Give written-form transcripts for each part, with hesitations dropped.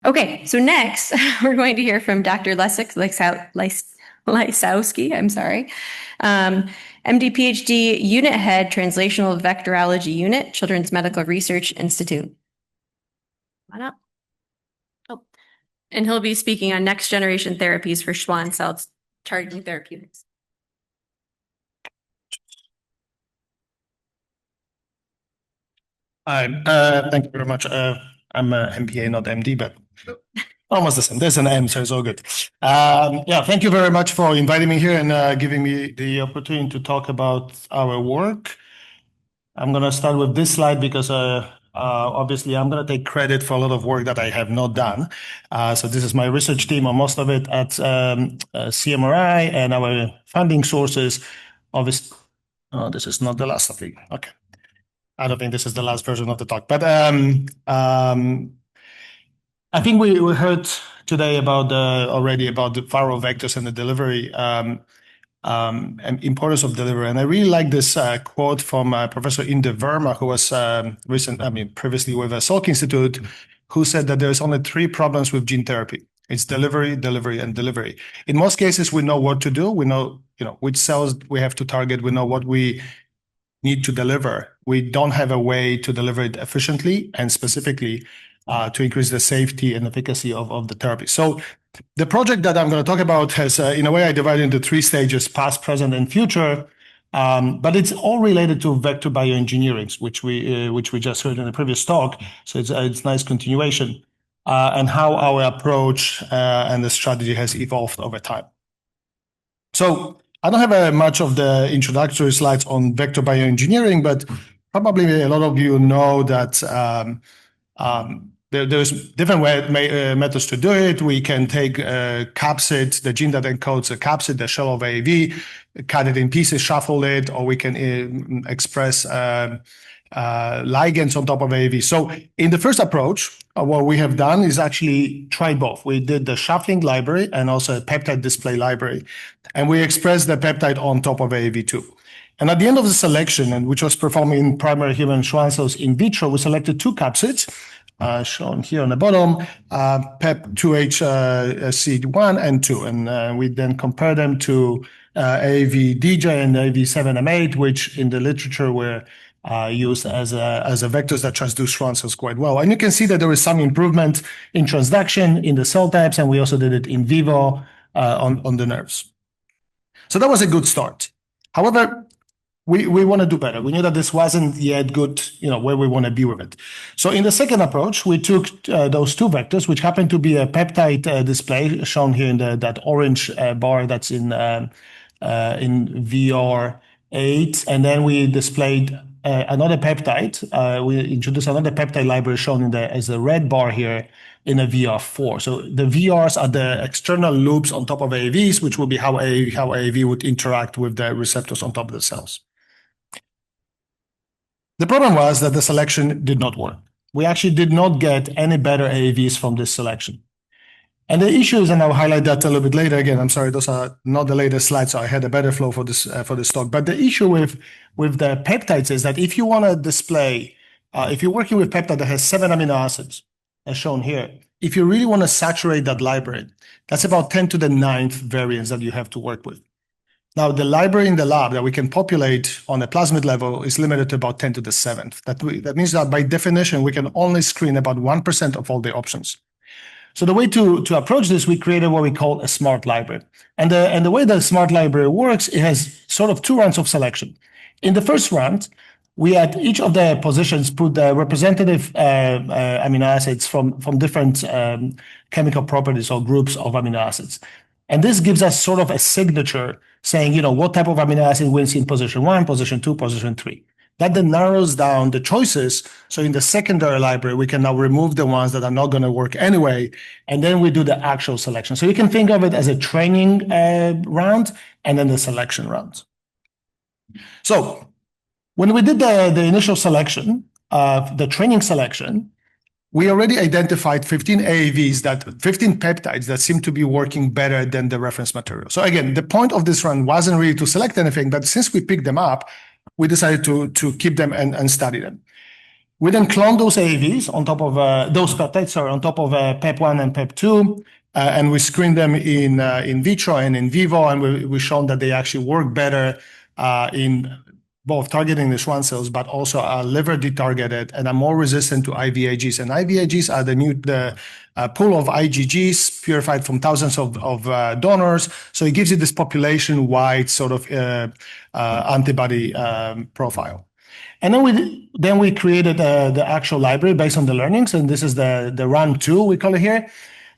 Okay, so next we're going to hear from Dr. Lisowski, I'm sorry. MD, PhD, Unit Head, Translational Vectorology Unit, Children's Medical Research Institute. Come on up. Oh, and he'll be speaking on next generation therapies for Schwann cell targeting therapeutics. Hi, thank you very much. I'm a MPA, not MD, but almost the same. There's an M, so it's all good. Yeah, thank you very much for inviting me here and giving me the opportunity to talk about our work. I'm going to start with this slide because obviously I'm going to take credit for a lot of work that I have not done. So this is my research team on most of it at CMRI and our funding sources. Obviously, oh, this is not the last thing. Okay. I don't think this is the last version of the talk, but I think we heard today already about the viral vectors and the delivery and importance of delivery. And I really like this quote from Professor Inde Verma, who was previously with the Salk Institute, who said that there's only 3 problems with gene therapy. It's delivery, delivery, and delivery. In most cases, we know what to do. We know, which cells we have to target. We know what we need to deliver. We don't have a way to deliver it efficiently and specifically to increase the safety and efficacy of the therapy. So the project that I'm going to talk about has, in a way, I divided into 3 stages: past, present, and future. But it's all related to vector bioengineering, which we just heard in the previous talk. So it's nice continuation and how our approach and the strategy has evolved over time. So I don't have much of the introductory slides on vector bioengineering, but probably a lot of you know that there's different methods to do it. We can take a capsid, the gene that encodes a capsid, the shell of AAV, cut it in pieces, shuffle it, or we can express ligands on top of AAV. So in the first approach, what we have done is actually try both. We did the shuffling library and also a peptide display library, and we expressed the peptide on top of AAV2. And at the end of the selection, and which was performed in primary human Schwann cells in vitro, we selected 2 capsids, shown here on the bottom, PEP2HC1 and 2. And we then compare them to AAV-DJ and AAV7M8, which in the literature were used as a vectors that transduce Schwann cells quite well. And you can see that there is some improvement in transduction in the cell types, and we also did it in vivo on the nerves. So that was a good start. However, we want to do better. We knew that this wasn't yet good, where we want to be with it. So in the second approach, we took those 2 vectors, which happened to be a peptide display shown here in that orange bar that's in VR8, and then we displayed another peptide. We introduced another peptide library shown as a red bar here in a VR4. So the VRs are the external loops on top of AAVs, which will be how AAV would interact with the receptors on top of the cells. The problem was that the selection did not work. We actually did not get any better AAVs from this selection. And the issue is, and I'll highlight that a little bit later. Again, I'm sorry, those are not the latest slides, so I had a better flow for this talk. But the issue with the peptides is that if you want to display, if you're working with peptide that has 7 amino acids, as shown here, if you really want to saturate that library, that's about 10 to the 9th variants that you have to work with. Now, the library in the lab that we can populate on a plasmid level is limited to about 10 to the 7th. That means that by definition, we can only screen about 1% of all the options. So the way to approach this, we created what we call a smart library. And the way the smart library works, it has sort of 2 rounds of selection. In the first round, we at each of the positions put the representative amino acids from different chemical properties or groups of amino acids. And this gives us sort of a signature saying, what type of amino acid wins in position 1, position 2, position 3. That then narrows down the choices. So in the secondary library, we can now remove the ones that are not going to work anyway, and then we do the actual selection. So you can think of it as a training round and then the selection round. So when we did the initial selection, the training selection, we already identified 15 peptides that seem to be working better than the reference material. So again, the point of this run wasn't really to select anything, but since we picked them up, we decided to keep them and study them. We then clone those AAVs on top of those peptides, sorry, on top of PEP1 and PEP2, and we screen them in vitro and in vivo, and we've shown that they actually work better in both targeting the Schwann cells, but also are liver detargeted and are more resistant to IVIGs. And IVIGs are the pool of IgGs purified from thousands of donors. So it gives you this population-wide sort of antibody profile. And then we created the actual library based on the learnings, and this is the run2, we call it here.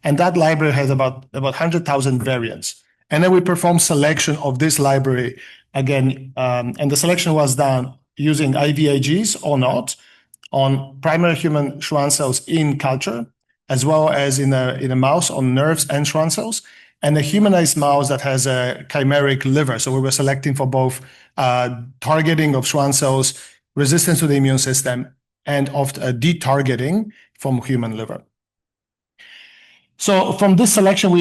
And that library has about 100,000 variants. And then we perform selection of this library again, and the selection was done using IVIGs or not on primary human Schwann cells in culture, as well as in a mouse on nerves and Schwann cells, and a humanized mouse that has a chimeric liver. So we were selecting for both targeting of Schwann cells, resistance to the immune system, and of detargeting from human liver. So from this selection,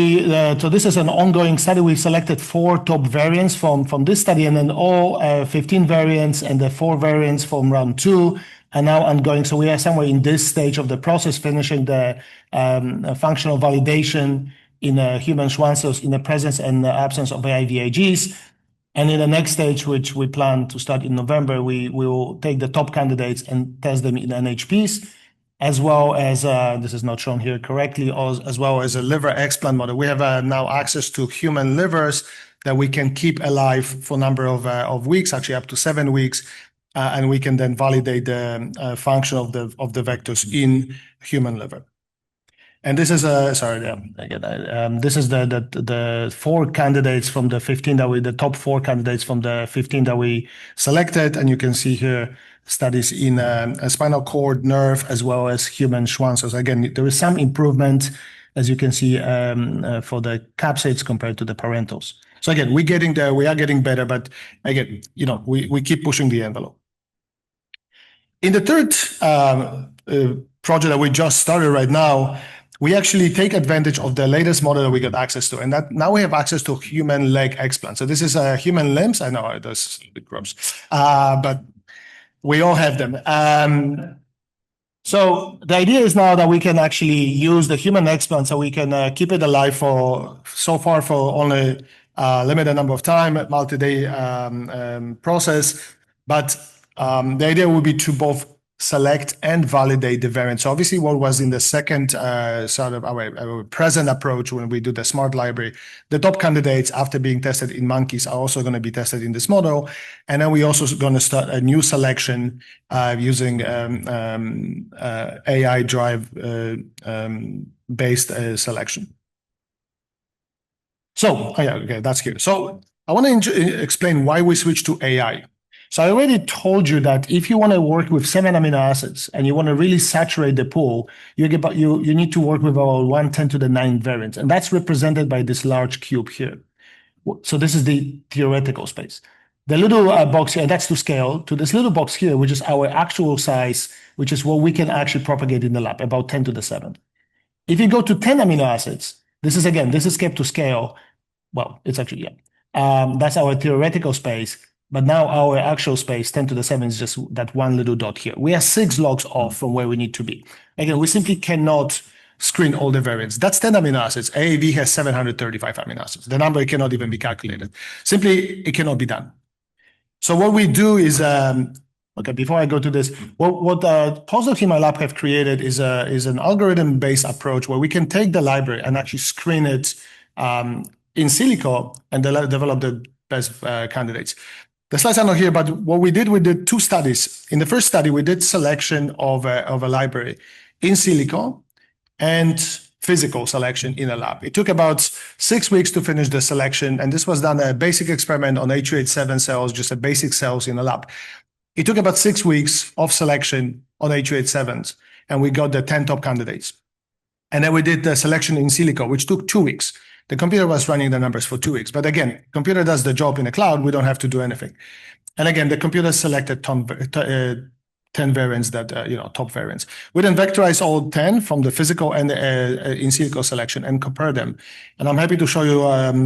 so this is an ongoing study. We selected 4 top variants from this study, and then all 15 variants and the 4 variants from round 2 are now ongoing. So we are somewhere in this stage of the process, finishing the functional validation in human Schwann cells in the presence and the absence of IVIGs. And in the next stage, which we plan to start in November, we will take the top candidates and test them in NHPs, as well as, this is not shown here correctly, as well as a liver explant model. We have now access to human livers that we can keep alive for a number of weeks, actually up to 7 weeks, and we can then validate the function of the vectors in human liver. And this is this is the 4 candidates from the 15 the top 4 candidates from the 15 that we selected, and you can see here studies in a spinal cord, nerve, as well as human Schwann cells. Again, there is some improvement, as you can see, for the capsids compared to the parentals. So again, we're getting there, we are getting better, but again, we keep pushing the envelope. In the third project that we just started right now, we actually take advantage of the latest model that we got access to, and that now we have access to human leg explants. So this is human limbs. I know that's a bit gross, but we all have them. So the idea is now that we can actually use the human explant, so we can keep it alive for only a limited number of time, multi-day process. But the idea would be to both select and validate the variants. So obviously what was in the second sort of our present approach when we do the smart library, the top candidates after being tested in monkeys are also going to be tested in this model. And then we also going to start a new selection using AI drive based selection. So, okay, that's here. So I want to explain why we switched to AI. So I already told you that if you want to work with 7 amino acids and you want to really saturate the pool, you need to work with our 1×10⁹ variants, and that's represented by this large cube here. So this is the theoretical space. The little box here, and that's to scale, to this little box here, which is our actual size, which is what we can actually propagate in the lab, about 10⁷. If you go to 10 amino acids, this is kept to scale. Well, it's actually, that's our theoretical space. But now our actual space, 10⁷, is just that one little dot here. We are 6 logs off from where we need to be. Again, we simply cannot screen all the variants. That's 10 amino acids. AAV has 735 amino acids. The number cannot even be calculated. Simply, it cannot be done. So what we do is, okay, before I go to this, what postdocs in my lab have created is an algorithm-based approach where we can take the library and actually screen it in silico and develop the best candidates. The slides are not here, but what we did 2 studies. In the first study, we did selection of a library in silico and physical selection in a lab. It took about 6 weeks to finish the selection, and this was done a basic experiment on HU87 cells, just a basic cells in a lab. It took about 6 weeks of selection on HU87s, and we got the 10 top candidates. And then we did the selection in silico, which took 2 weeks. The computer was running the numbers for 2 weeks. But again, computer does the job in the cloud. We don't have to do anything. And again, the computer selected 10 variants that, top variants. We then vectorized all 10 from the physical and in silico selection and compare them. And I'm happy to show you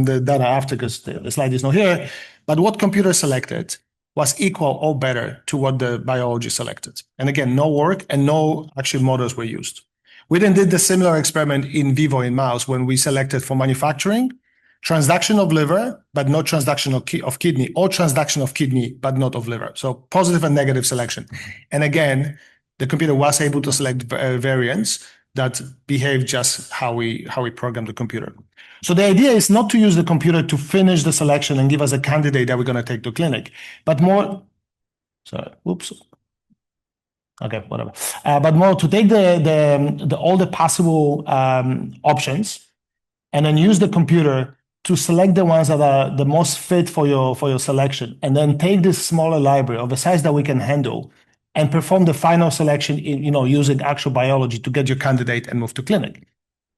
the data after because the slide is not here. But what computer selected was equal or better to what the biology selected. And again, no work and no actual models were used. We then did the similar experiment in vivo in mouse when we selected for manufacturing transduction of liver, but not transduction of kidney, or transduction of kidney, but not of liver. So positive and negative selection. And again, the computer was able to select variants that behave just how we program the computer. So the idea is not to use the computer to finish the selection and give us a candidate that we're going to take to clinic, but more, sorry, oops. Okay, whatever. But more to take all the possible options and then use the computer to select the ones that are the most fit for your selection, and then take this smaller library of a size that we can handle and perform the final selection in, using actual biology to get your candidate and move to clinic.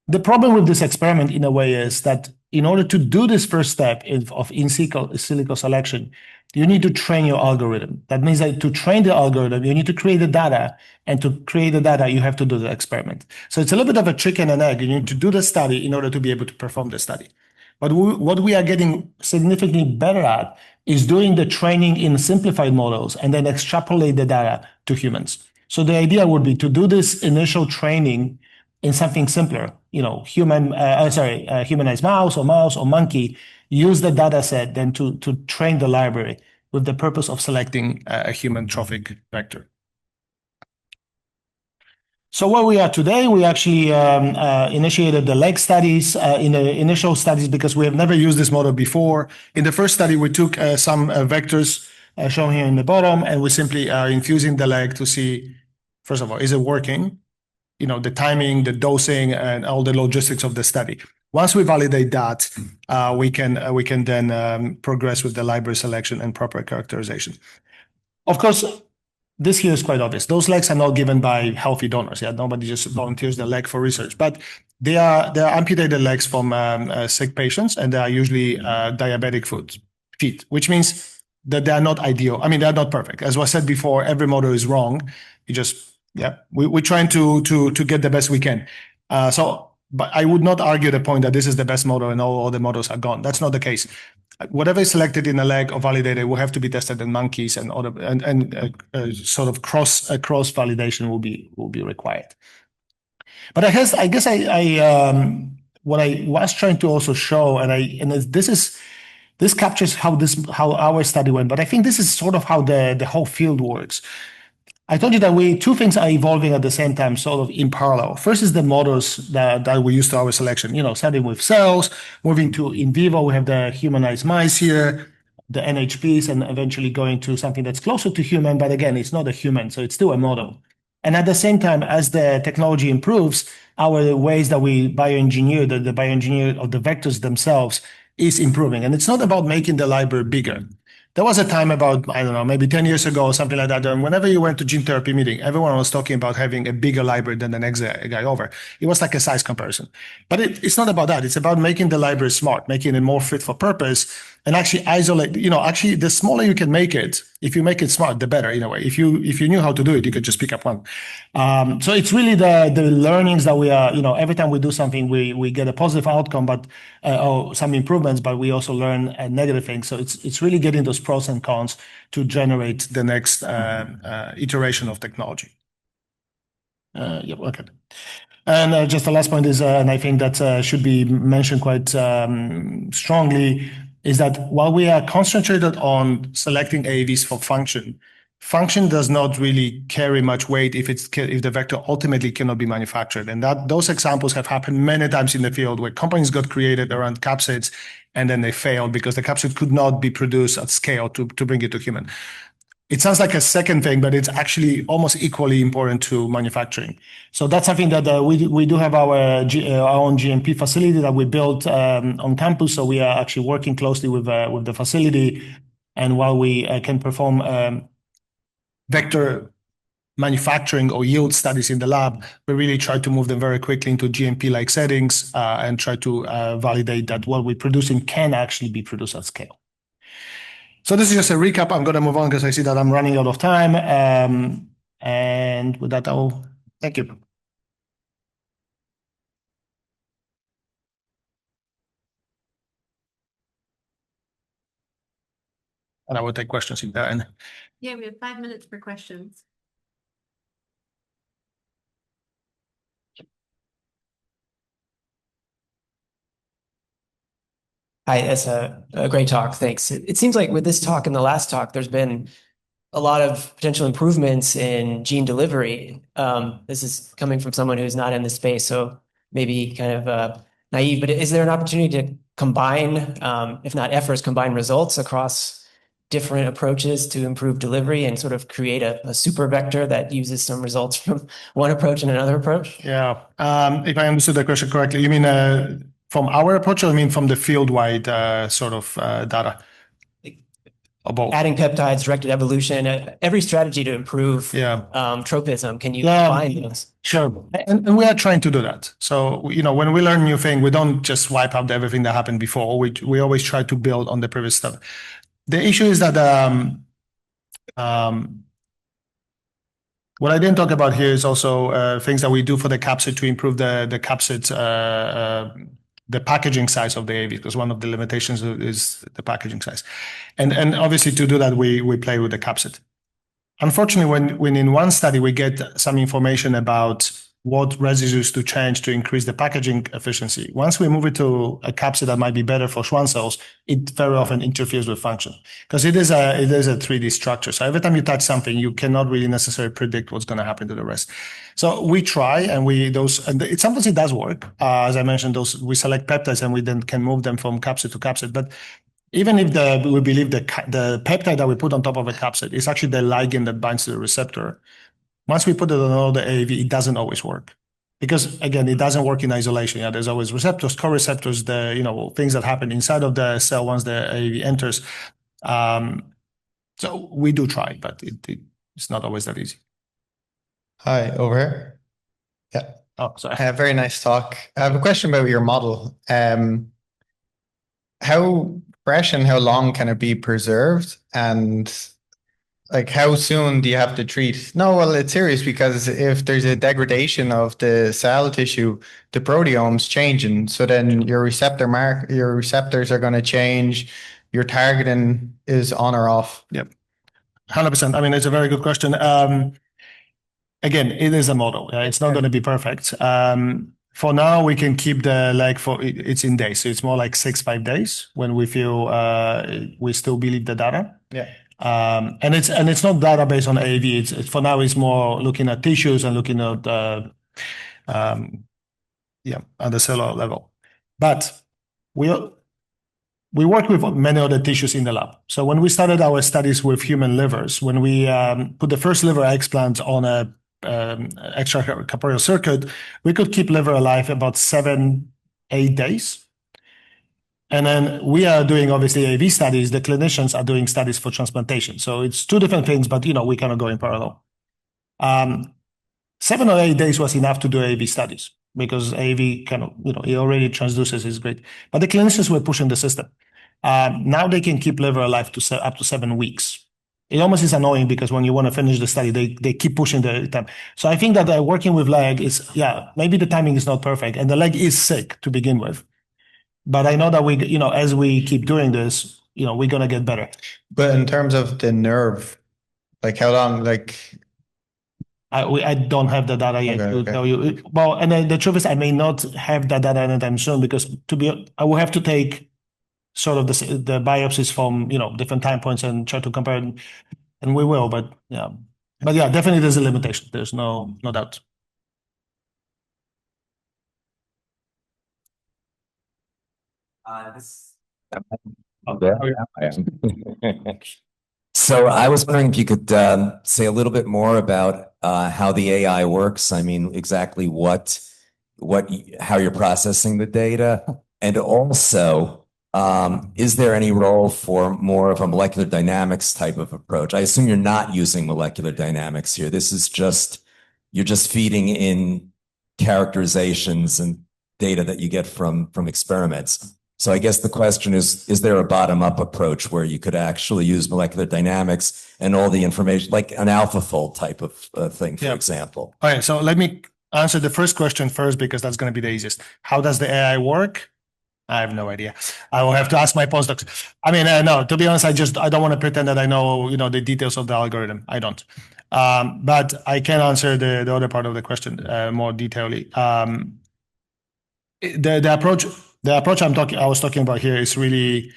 The problem with this experiment, in a way, is that in order to do this first step of in silico selection, you need to train your algorithm. That means that to train the algorithm, you need to create the data, and to create the data, you have to do the experiment. So it's a little bit of a chicken and egg. You need to do the study in order to be able to perform the study. But what we are getting significantly better at is doing the training in simplified models and then extrapolate the data to humans. So the idea would be to do this initial training in something simpler, humanized mouse or monkey, use the data set then to train the library with the purpose of selecting a human trophic vector. So where we are today, we actually initiated the leg studies in the initial studies because we have never used this model before. In the first study, we took some vectors shown here in the bottom, and we simply are infusing the leg to see, first of all, is it working? The timing, the dosing, and all the logistics of the study. Once we validate that, we can then progress with the library selection and proper characterization. Of course, this here is quite obvious. Those legs are not given by healthy donors. Yeah, nobody just volunteers their leg for research, but they are amputated legs from sick patients, and they are usually diabetic feet, which means that they are not ideal. I mean, they are not perfect. As was said before, every model is wrong. We're trying to get the best we can. But I would not argue the point that this is the best model and all the models are gone. That's not the case. Whatever is selected in a leg or validated will have to be tested in monkeys, and sort of cross validation will be required. But I guess what I was trying to also show, and this captures how our study went, but I think this is sort of how the whole field works. I told you that two things are evolving at the same time, sort of in parallel. First is the models that we use to our selection, starting with cells, moving to in vivo. We have the humanized mice here, the NHPs, and eventually going to something that's closer to human, but again, it's not a human, so it's still a model. And at the same time, as the technology improves, our ways that we bioengineer, the bioengineer of the vectors themselves is improving. And it's not about making the library bigger. There was a time about, I don't know, maybe 10 years ago or something like that, and whenever you went to gene therapy meeting, everyone was talking about having a bigger library than the next guy over. It was like a size comparison. But it's not about that. It's about making the library smart, making it more fit for purpose, and actually isolate, actually the smaller you can make it, if you make it smart, the better in a way. If you knew how to do it, you could just pick up one. So it's really the learnings that we are, every time we do something, we get a positive outcome, but or some improvements, but we also learn negative things. So it's really getting those pros and cons to generate the next iteration of technology. Okay. And just the last point is, and I think that should be mentioned quite strongly, is that while we are concentrated on selecting AAVs for function does not really carry much weight if the vector ultimately cannot be manufactured. And those examples have happened many times in the field where companies got created around capsids and then they failed because the capsid could not be produced at scale to bring it to human. It sounds like a second thing, but it's actually almost equally important to manufacturing. So that's something that we do have our own GMP facility that we built on campus. So we are actually working closely with the facility. And while we can perform vector manufacturing or yield studies in the lab, we really try to move them very quickly into GMP-like settings and try to validate that what we're producing can actually be produced at scale. So this is just a recap. I'm going to move on because I see that I'm running out of time. And with that, thank you. And I will take questions in there. And Yeah, we have 5 minutes for questions. Hi, it's a great talk. Thanks. It seems like with this talk and the last talk, there's been a lot of potential improvements in gene delivery. This is coming from someone who's not in the space, so maybe kind of naive, but is there an opportunity to combine, if not efforts, combine results across different approaches to improve delivery and sort of create a super vector that uses some results from one approach and another approach? yeah, if I understood the question correctly, you mean from our approach, or you mean from the field-wide sort of data? Or both? Adding peptides, directed evolution, every strategy to improve Yeah. tropism. Can you Yeah. combine those? Sure. And we are trying to do that. So, when we learn new thing, we don't just wipe out everything that happened before. We always try to build on the previous stuff. The issue is that what I didn't talk about here is also things that we do for the capsid to improve the capsid, the packaging size of the AAV, because one of the limitations is the packaging size. And obviously to do that, we play with the capsid. Unfortunately, when in one study we get some information about what residues to change to increase the packaging efficiency, once we move it to a capsid that might be better for Schwann cells, it very often interferes with function because it is a 3D structure. So every time you touch something, you cannot really necessarily predict what's going to happen to the rest. So we try, and sometimes it does work. As I mentioned, we select peptides and we then can move them from capsid to capsid. But even if we believe the peptide that we put on top of a capsid is actually the ligand that binds to the receptor, once we put it on all the AAV, it doesn't always work. Because again, it doesn't work in isolation. Yeah, there's always receptors, co-receptors, things that happen inside of the cell once the AAV enters. So we do try, but it's not always that easy. Hi, over here. Yeah. Oh, sorry. Very nice talk. I have a question about your model. How fresh and how long can it be preserved? And like, how soon do you have to treat? No, well, it's serious because if there's a degradation of the cell tissue, the proteome's changing. So then your receptors are going to change. Your targeting is on or off. Yep. 100%. I mean, it's a very good question. Again, it is a model. It's not going to be perfect. For now, we can keep the leg it's in days. So it's more like 5 days when we feel we still believe the data. Yeah. And it's not data based on AAV. For now, it's more looking at tissues and looking at at the cellular level. But we work with many other tissues in the lab. So when we started our studies with human livers, when we put the first liver explant on a extracorporeal circuit, we could keep liver alive about 7-8 days. And then we are doing obviously AAV studies. The clinicians are doing studies for transplantation. So it's two different things, but we kind of go in parallel. 7 or 8 days was enough to do AAV studies because AAV kind of, it already transduces, is great. But the clinicians were pushing the system. Now they can keep liver alive up to 7 weeks. It almost is annoying because when you want to finish the study, they keep pushing the time. So I think that working with leg is, maybe the timing is not perfect and the leg is sick to begin with. But I know that as we keep doing this, we're going to get better. But in terms of the nerve, like how long, I don't have the data yet to tell you. Well, and then the truth is I may not have that data anytime soon because I will have to take sort of the biopsies from, different time points and try to compare it. And we will, but definitely there's a limitation. There's no doubt. So I was wondering if you could say a little bit more about how the AI works. I mean, exactly how you're processing the data, and also is there any role for more of a molecular dynamics type of approach? I assume you're not using molecular dynamics here. This is you're just feeding in characterizations and data that you get from experiments. So I guess the question is there a bottom-up approach where you could actually use molecular dynamics and all the information, like an AlphaFold type of thing, for example? All right, so let me answer the first question first because that's going to be the easiest. How does the AI work? I have no idea. I will have to ask my postdocs. I mean, no, to be honest, I don't want to pretend that I know, the details of the algorithm. I don't. But I can answer the other part of the question more detailedly. The approach I was talking about here is really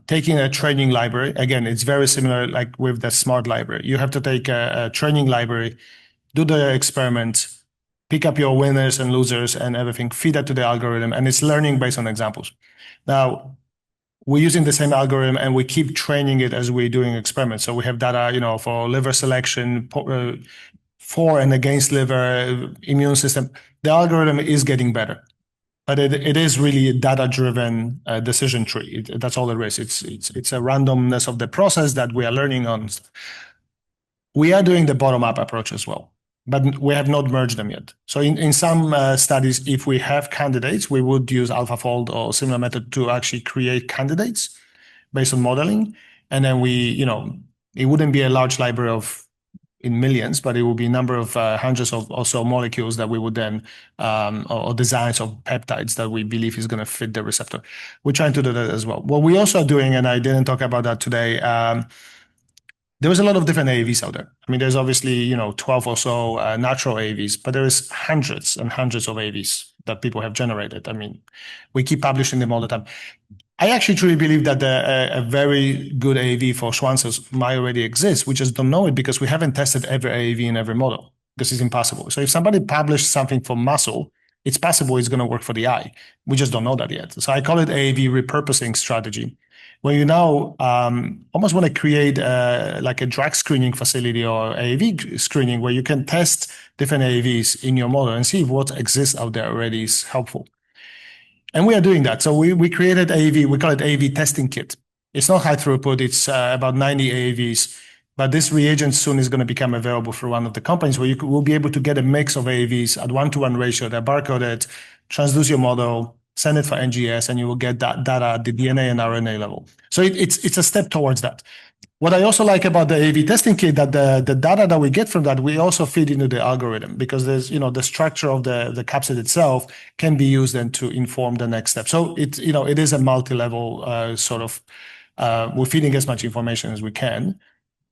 taking a training library. Again, it's very similar like with the smart library. You have to take a training library, do the experiment, pick up your winners and losers and everything, feed that to the algorithm, and it's learning based on examples. Now, we're using the same algorithm and we keep training it as we're doing experiments. So we have data, for liver selection, for and against liver, immune system. The algorithm is getting better, but it is really a data-driven decision tree. That's all there is. It's a randomness of the process that we are learning on. We are doing the bottom-up approach as well, but we have not merged them yet. So in some studies, if we have candidates, we would use AlphaFold or similar method to actually create candidates based on modeling. And then it wouldn't be a large library in millions, but it will be a number of hundreds of also molecules that we would then, or designs of peptides that we believe is going to fit the receptor. We're trying to do that as well. What we also are doing, and I didn't talk about that today, there was a lot of different AAVs out there. I mean, there's obviously, 12 or so natural AAVs, but there is hundreds and hundreds of AAVs that people have generated. I mean, we keep publishing them all the time. I actually truly believe that a very good AAV for Schwann cells might already exist. We just don't know it because we haven't tested every AAV in every model because it's impossible. So if somebody published something for muscle, it's possible it's going to work for the eye. We just don't know that yet. So I call it AAV repurposing strategy, where you now almost want to create like a drug screening facility or AAV screening where you can test different AAVs in your model and see if what exists out there already is helpful. And we are doing that. So we created AAV, we call it AAV testing kit. It's not high throughput, it's about 90 AAVs, but this reagent soon is going to become available for one of the companies where you will be able to get a mix of AAVs at 1-to-1 ratio, they're barcoded, transduce your model, send it for NGS, and you will get that data at the DNA and RNA level. So it's a step towards that. What I also like about the AAV testing kit that the data that we get from that, we also feed into the algorithm because there's, the structure of the capsid itself can be used then to inform the next step. So it is a multi-level sort of, we're feeding as much information as we can.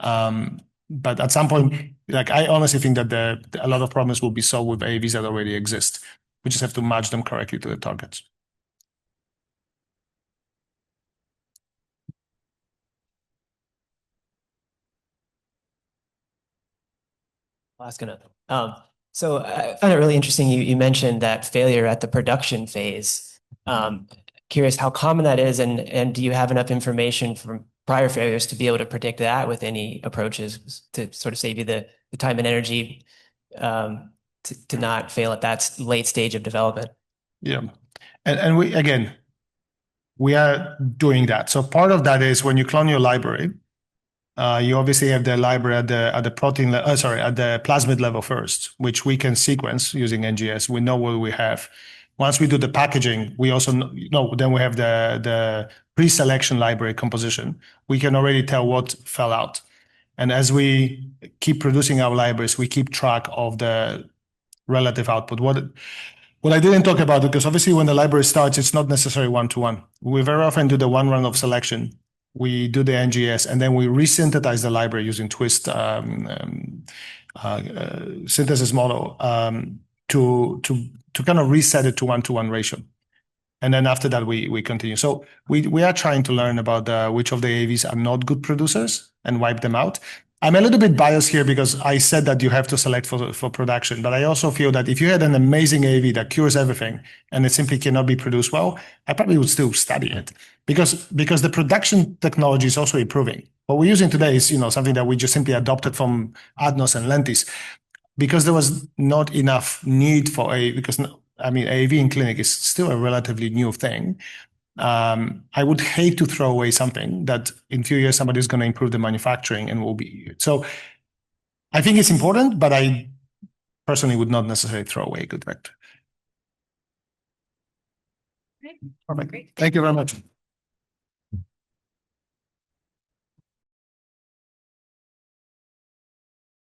But at some point, like I honestly think that a lot of problems will be solved with AAVs that already exist. We just have to match them correctly to the targets. I'll ask another. So I found it really interesting. You mentioned that failure at the production phase. Curious how common that is, and do you have enough information from prior failures to be able to predict that with any approaches to sort of save you the time and energy to not fail at that late stage of development? Yeah, and we are doing that. So part of that is when you clone your library. You obviously have the library at the protein, at the plasmid level first, which we can sequence using NGS. We know what we have. Once we do the packaging, we also know, then we have the pre-selection library composition. We can already tell what fell out. And as we keep producing our libraries, we keep track of the relative output. What I didn't talk about, because obviously when the library starts, it's not necessarily 1-to-1. We very often do the one run of selection. We do the NGS, and then we resynthesize the library using Twist synthesis model to kind of reset it to 1-to-1 ratio. And then after that, we continue. So we are trying to learn about which of the AAVs are not good producers and wipe them out. I'm a little bit biased here because I said that you have to select for production, but I also feel that if you had an amazing AAV that cures everything and it simply cannot be produced well, I probably would still study it because the production technology is also improving. What we're using today is something that we just simply adopted from Adnos and Lentis because there was not enough need for AAV in clinic is still a relatively new thing. I would hate to throw away something that in 2 years somebody's going to improve the manufacturing and will be. So I think it's important, but I personally would not necessarily throw away a good vector. Great. Perfect. Great. Thank you very much.